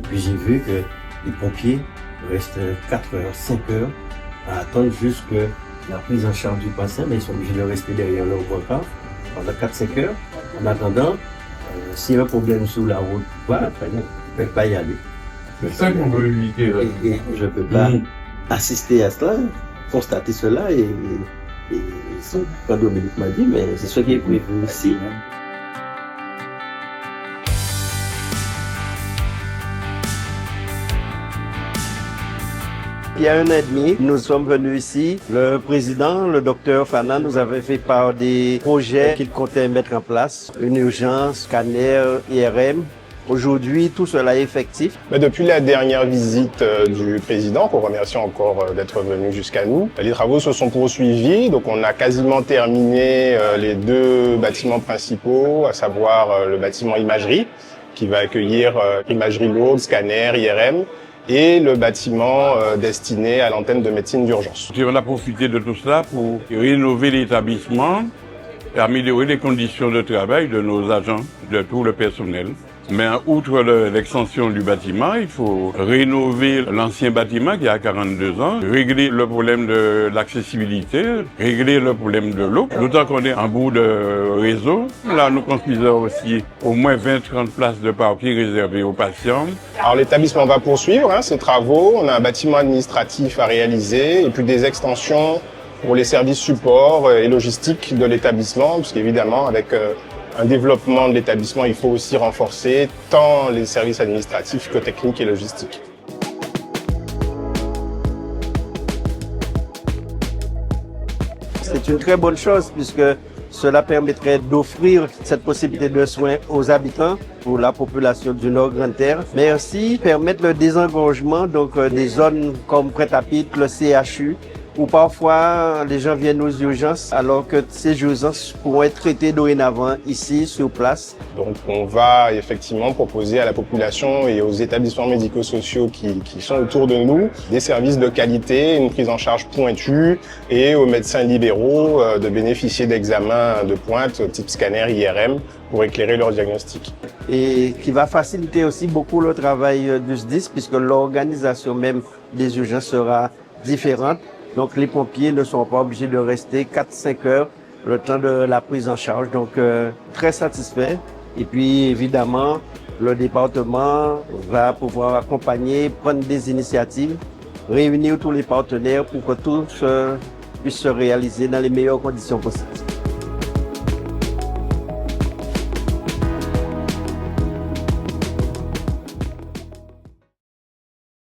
puis j'ai vu que les pompiers restent 4 heures, 5 heures à attendre jusque la prise en charge du patient, mais ils sont obligés de rester derrière leur brancard pendant 4-5 heures. En attendant, s'il y a un problème sur la route, voilà, ils ne peuvent pas y aller. C'est ça qu'on veut éviter. Et je ne peux pas assister à cela, constater cela, et quand Dominique m'a dit, mais c'est ce qui est prévu ici. Il y a 1 an et demi, nous sommes venus ici. Le président, le docteur Fana, nous avait fait part des projets qu'il comptait mettre en place. Une urgence, scanner, IRM. Aujourd'hui, tout cela est effectif. Depuis la dernière visite du président, qu'on remercie encore d'être venu jusqu'à nous, les travaux se sont poursuivis. Donc on a quasiment terminé les 2 bâtiments principaux, à savoir le bâtiment imagerie, qui va accueillir imagerie lourde, scanner, IRM, et le bâtiment destiné à l'antenne de médecine d'urgence. On a profité de tout cela pour rénover l'établissement et améliorer les conditions de travail de nos agents, de tout le personnel. Mais outre l'extension du bâtiment, il faut rénover l'ancien bâtiment qui a 42 ans, régler le problème de l'accessibilité, régler le problème de l'eau, d'autant qu'on est en bout de réseau. Là, nous construisons aussi au moins 20-30 places de parking réservées aux patients. Alors l'établissement va poursuivre ses travaux, on a un bâtiment administratif à réaliser et puis des extensions pour les services support et logistiques de l'établissement, parce qu'évidemment avec un développement de l'établissement, il faut aussi renforcer tant les services administratifs que techniques et logistiques. C'est une très bonne chose puisque cela permettrait d'offrir cette possibilité de soins aux habitants, pour la population du Nord-Grande-Terre, mais aussi permettre le désengorgement des zones comme Pointe-à-Pitre, le CHU, où parfois les gens viennent aux urgences alors que ces urgences pourront être traitées dorénavant ici, sur place. Donc on va effectivement proposer à la population et aux établissements médico-sociaux qui sont autour de nous des services de qualité, une prise en charge pointue, et aux médecins libéraux de bénéficier d'examens de pointe type scanner, IRM, pour éclairer leur diagnostic. Et qui va faciliter aussi beaucoup le travail du SDIS puisque l'organisation même des urgences sera différente. Donc les pompiers ne sont pas obligés de rester 4-5 heures le temps de la prise en charge. Donc très satisfait. Et puis évidemment, le département va pouvoir accompagner, prendre des initiatives, réunir tous les partenaires pour que tout puisse se réaliser dans les meilleures conditions possibles.